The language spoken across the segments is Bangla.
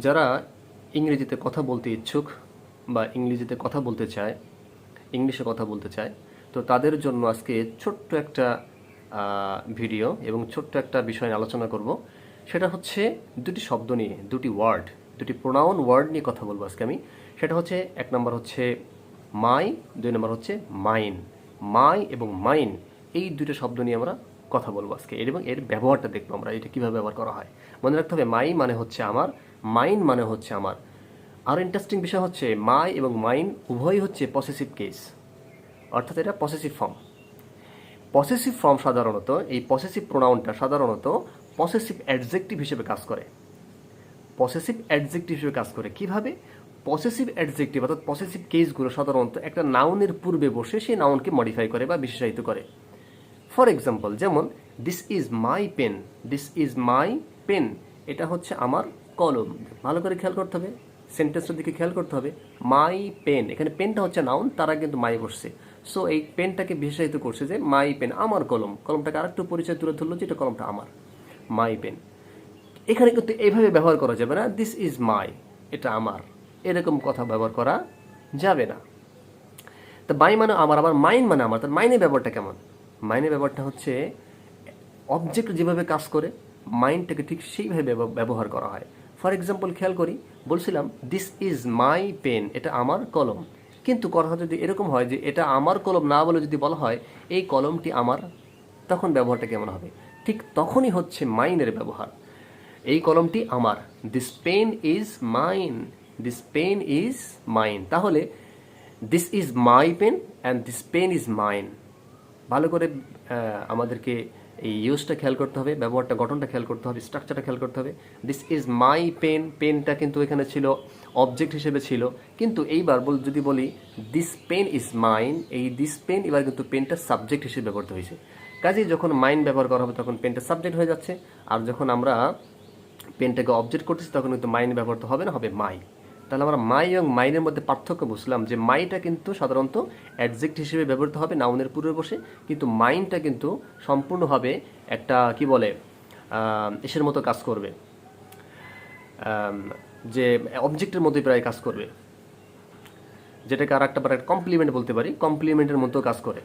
যারা ইংরেজিতে কথা বলতে ইচ্ছুক বা ইংরেজিতে কথা বলতে চায়, ইংলিশে কথা বলতে চায়, তো তাদের জন্য আজকে ছোট্ট একটা ভিডিও এবং ছোট্ট একটা বিষয় নিয়ে আলোচনা করব। সেটা হচ্ছে দুটি শব্দ নিয়ে, দুটি ওয়ার্ড, দুটি প্রোনাউন ওয়ার্ড নিয়ে কথা বলবো আজকে আমি। সেটা হচ্ছে এক নম্বর হচ্ছে মাই, দুই নম্বর হচ্ছে মাইন। মাই এবং মাইন এই দুটো শব্দ নিয়ে আমরা কথা বলবো আজকে, এবং এর ব্যবহারটা দেখবো আমরা, এটা কীভাবে ব্যবহার করা হয়। মনে রাখতে হবে মাই মানে হচ্ছে আমার, মাইন মানে হচ্ছে আমার। আর ইন্টারেস্টিং বিষয় হচ্ছে মাই এবং মাইন উভয়ই হচ্ছে পসেসিভ কেস, অর্থাৎ এটা পসেসিভ ফর্ম। পসেসিভ ফর্ম সাধারণত, এই পসেসিভ প্রোনাউনটা সাধারণত পসেসিভ অ্যাডজেক্টিভ হিসেবে কাজ করে। পসেসিভ অ্যাডজেক্টিভ হিসেবে কাজ করে কিভাবে? পসেসিভ অ্যাডজেক্টিভ অর্থাৎ পসেসিভ কেসগুলো সাধারণত একটা নাউনের পূর্বে বসে সেই নাউনকে মডিফাই করে বা বিশেষায়িত করে। ফর এক্সাম্পল, যেমন this is my pen, this is my pen, এটা হচ্ছে আমার কলম। ভালো করে খেয়াল করতে হবে, সেন্টেন্সটার দিকে খেয়াল করতে হবে। মাই পেন, এখানে পেনটা হচ্ছে নাউন, তারা কিন্তু মাই বসছে। সো এই পেনটাকে বিশেষায়িত করছে যে মাই পেন, আমার কলম। কলমটাকে আরেকটু পরিচয় তুলে ধরলো যে এটা কলমটা আমার, মাই পেন। এখানে কিন্তু এইভাবে ব্যবহার করা যাবে না, দিস ইজ মাই, এটা আমার, এরকম কথা ব্যবহার করা যাবে না। তো মাই মানে আমার, আবার মাইন মানে আমার। তার মাইনের ব্যাপারটা কেমন? মাইনের ব্যাপারটা হচ্ছে অবজেক্ট যেভাবে কাজ করে মাইন্ডটাকে ঠিক সেইভাবে ব্যবহার করা হয়। ফর এক্সাম্পল খেয়াল করি, বলছিলাম দিস ইজ মাই পেন, এটা আমার কলম। কিন্তু কথা যদি এরকম হয় যে এটা আমার কলম না বলে যদি বলা হয় এই কলমটি আমার, তখন ব্যবহারটা কেমন হবে? ঠিক তখনই হচ্ছে মাইনের ব্যবহার। এই কলমটি আমার, this pen is mine, this pen is mine. তাহলে this is my pen and this pen is mine. ভালো করে আমাদেরকে এই ইউজটা খেয়াল করতে হবে, ব্যবহারটা, গঠনটা খেয়াল করতে হবে, স্ট্রাকচারটা খেয়াল করতে হবে। দিস ইজ মাই পেন, পেনটা কিন্তু এখানে ছিল অবজেক্ট হিসেবে ছিল, কিন্তু এইবার যদি বলি দিস পেন ইজ মাইন, এই দিস পেন এবার কিন্তু পেনটা সাবজেক্ট হিসেবে ব্যবহৃত হয়েছে। কাজেই যখন মাইন ব্যবহার করা হবে তখন পেনটা সাবজেক্ট হয়ে যাচ্ছে, আর যখন আমরা পেনটাকে অবজেক্ট করতেছি তখন কিন্তু মাইন ব্যবহৃত হবে না, হবে মাই। তাহলে আমরা মাই এবং মাইনের মধ্যে পার্থক্য বুঝলাম যে মাইটা কিন্তু সাধারণত অ্যাডজেক্ট হিসেবে ব্যবহৃত হবে নাউনের পূর্বে বসে, কিন্তু মাইনটা কিন্তু সম্পূর্ণভাবে একটা কি বলে এসের মতো কাজ করবে, যে অবজেক্টের মতোই প্রায় কাজ করবে, যেটাকে আর একটা কমপ্লিমেন্ট বলতে পারি, কমপ্লিমেন্টের মতো কাজ করে।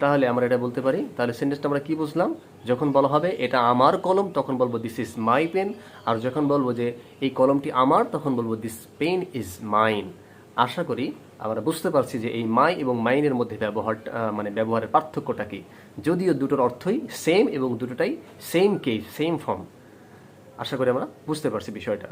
তাহলে আমরা এটা বলতে পারি, তাহলে সেন্টেন্সটা আমরা কি বুঝলাম? যখন বলা হবে এটা আমার কলম তখন বলবো দিস ইজ মাই পেন, আর যখন বলবো যে এই কলমটি আমার তখন বলবো দিস পেন ইজ মাইন। আশা করি আমরা বুঝতে পারছি যে এই মাই এবং মাইনের মধ্যে ব্যবহারের পার্থক্যটা কি। যদিও দুটোর অর্থই সেম এবং দুটোটাই সেম কেস, সেম ফর্ম। আশা করি আমরা বুঝতে পারছি বিষয়টা।